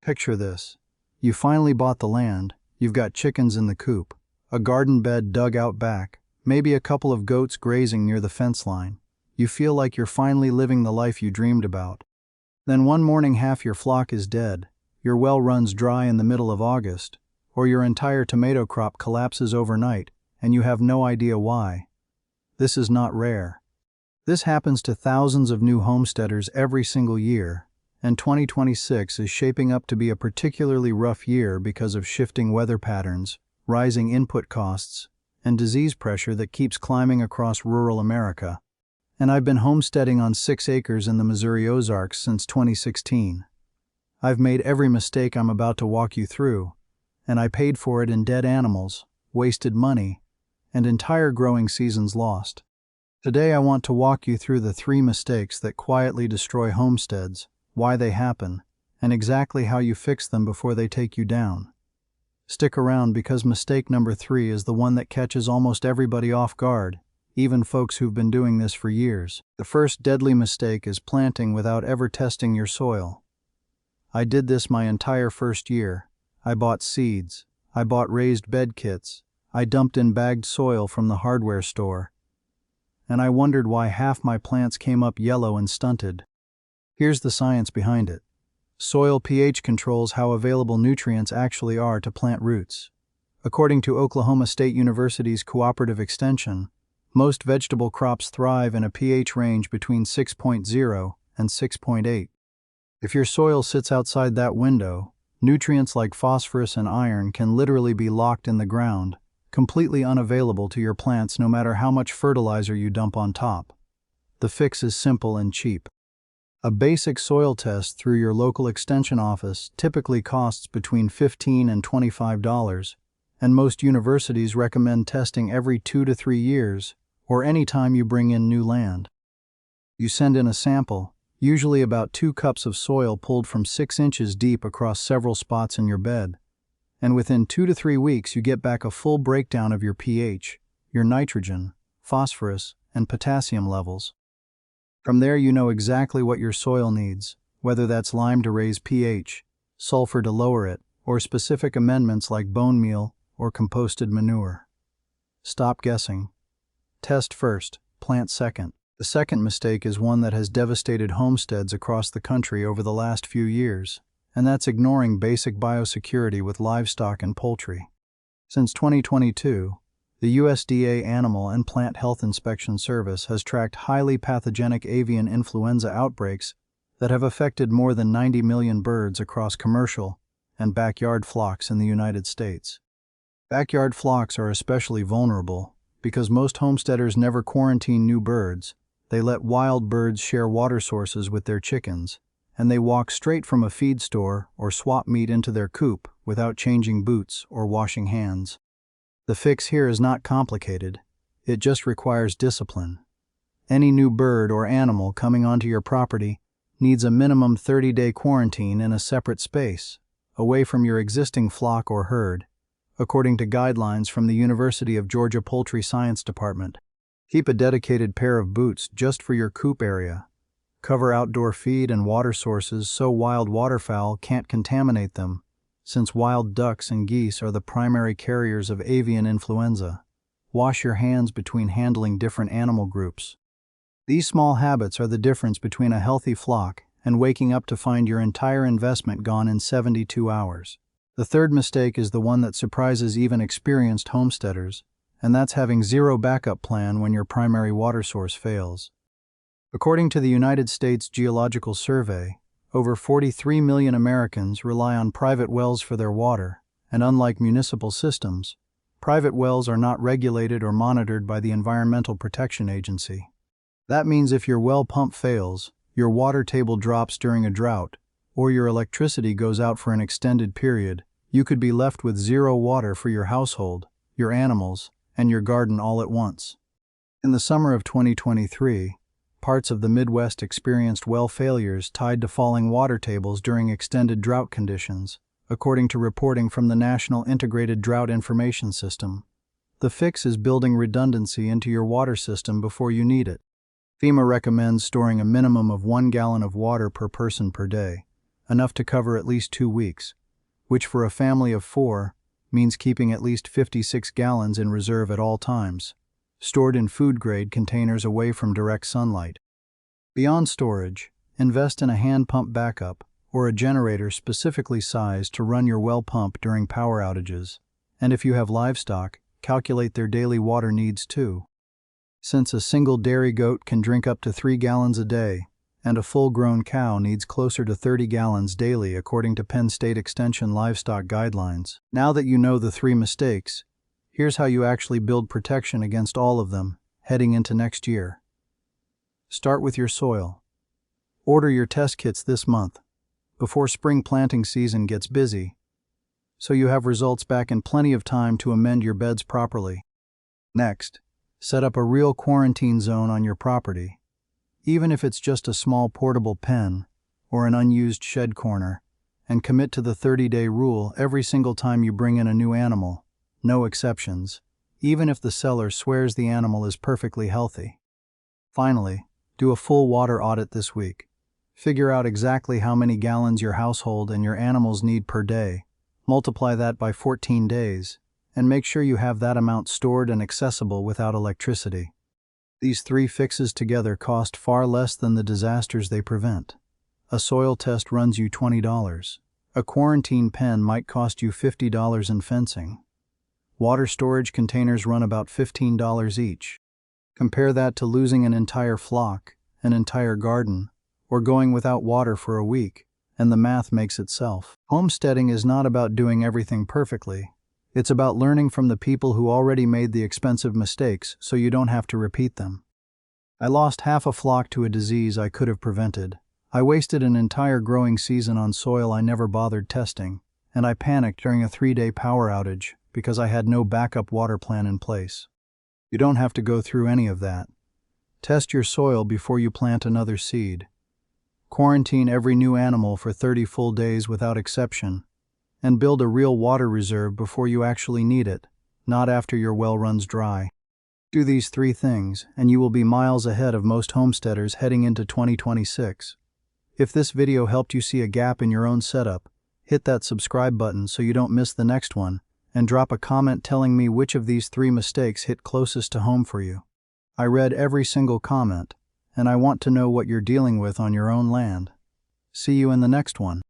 Picture this. You finally bought the land, you've got chickens in the coop, a garden bed dug out back, maybe a couple of goats grazing near the fence line. You feel like you're finally living the life you dreamed about. Then one morning half your flock is dead, your well runs dry in the middle of August, or your entire tomato crop collapses overnight, and you have no idea why. This is not rare. This happens to thousands of new homesteaders every single year, and 2026 is shaping up to be a particularly rough year because of shifting weather patterns, rising input costs, and disease pressure that keeps climbing across rural America. And I've been homesteading on 6 acres in the Missouri Ozarks since 2016. I've made every mistake I'm about to walk you through, and I paid for it in dead animals, wasted money, and entire growing seasons lost. Today I want to walk you through the 3 mistakes that quietly destroy homesteads, why they happen, and exactly how you fix them before they take you down. Stick around because mistake number 3 is the one that catches almost everybody off guard, even folks who've been doing this for years. The first deadly mistake is planting without ever testing your soil. I did this my entire first year. I bought seeds, I bought raised bed kits, I dumped in bagged soil from the hardware store, and I wondered why half my plants came up yellow and stunted. Here's the science behind it. Soil pH controls how available nutrients actually are to plant roots. According to Oklahoma State University's Cooperative Extension, most vegetable crops thrive in a pH range between 6.0 and 6.8. If your soil sits outside that window, nutrients like phosphorus and iron can literally be locked in the ground, completely unavailable to your plants no matter how much fertilizer you dump on top. The fix is simple and cheap. A basic soil test through your local extension office typically costs between $15 and $25, and most universities recommend testing every 2 to 3 years, or any time you bring in new land. You send in a sample, usually about 2 cups of soil pulled from 6 inches deep across several spots in your bed, and within 2 to 3 weeks you get back a full breakdown of your pH, your nitrogen, phosphorus, and potassium levels. From there you know exactly what your soil needs, whether that's lime to raise pH, sulfur to lower it, or specific amendments like bone meal or composted manure. Stop guessing. Test first, plant second. The second mistake is one that has devastated homesteads across the country over the last few years, and that's ignoring basic biosecurity with livestock and poultry. Since 2022, the USDA Animal and Plant Health Inspection Service has tracked highly pathogenic avian influenza outbreaks that have affected more than 90 million birds across commercial and backyard flocks in the United States. Backyard flocks are especially vulnerable because most homesteaders never quarantine new birds. They let wild birds share water sources with their chickens, and they walk straight from a feed store or swap meat into their coop without changing boots or washing hands. The fix here is not complicated, it just requires discipline. Any new bird or animal coming onto your property needs a minimum 30-day quarantine in a separate space, away from your existing flock or herd, according to guidelines from the University of Georgia Poultry Science Department. Keep a dedicated pair of boots just for your coop area. Cover outdoor feed and water sources so wild waterfowl can't contaminate them, since wild ducks and geese are the primary carriers of avian influenza. Wash your hands between handling different animal groups. These small habits are the difference between a healthy flock and waking up to find your entire investment gone in 72 hours. The third mistake is the one that surprises even experienced homesteaders, and that's having zero backup plan when your primary water source fails. According to the United States Geological Survey, over 43 million Americans rely on private wells for their water, and unlike municipal systems, private wells are not regulated or monitored by the Environmental Protection Agency. That means if your well pump fails, your water table drops during a drought, or your electricity goes out for an extended period, you could be left with zero water for your household, your animals, and your garden all at once. In the summer of 2023, parts of the Midwest experienced well failures tied to falling water tables during extended drought conditions, according to reporting from the National Integrated Drought Information System. The fix is building redundancy into your water system before you need it. FEMA recommends storing a minimum of 1 gallon of water per person per day, enough to cover at least 2 weeks, which for a family of 4 means keeping at least 56 gallons in reserve at all times, stored in food-grade containers away from direct sunlight. Beyond storage, invest in a hand pump backup or a generator specifically sized to run your well pump during power outages. And if you have livestock, calculate their daily water needs too. Since a single dairy goat can drink up to 3 gallons a day, and a full-grown cow needs closer to 30 gallons daily according to Penn State Extension livestock guidelines. Now that you know the 3 mistakes, here's how you actually build protection against all of them heading into next year. Start with your soil. Order your test kits this month, before spring planting season gets busy, so you have results back in plenty of time to amend your beds properly. Next, set up a real quarantine zone on your property. Even if it's just a small portable pen or an unused shed corner, and commit to the 30-day rule every single time you bring in a new animal, no exceptions, even if the seller swears the animal is perfectly healthy. Finally, do a full water audit this week. Figure out exactly how many gallons your household and your animals need per day, multiply that by 14 days, and make sure you have that amount stored and accessible without electricity. These 3 fixes together cost far less than the disasters they prevent. A soil test runs you $20. A quarantine pen might cost you $50 in fencing. Water storage containers run about $15 each. Compare that to losing an entire flock, an entire garden, or going without water for a week, and the math makes itself. Homesteading is not about doing everything perfectly. It's about learning from the people who already made the expensive mistakes so you don't have to repeat them. I lost half a flock to a disease I could have prevented. I wasted an entire growing season on soil I never bothered testing, and I panicked during a 3-day power outage because I had no backup water plan in place. You don't have to go through any of that. Test your soil before you plant another seed. Quarantine every new animal for 30 full days without exception, and build a real water reserve before you actually need it, not after your well runs dry. Do these 3 things, and you will be miles ahead of most homesteaders heading into 2026. If this video helped you see a gap in your own setup, hit that subscribe button so you don't miss the next one, and drop a comment telling me which of these 3 mistakes hit closest to home for you. I read every single comment, and I want to know what you're dealing with on your own land. See you in the next one.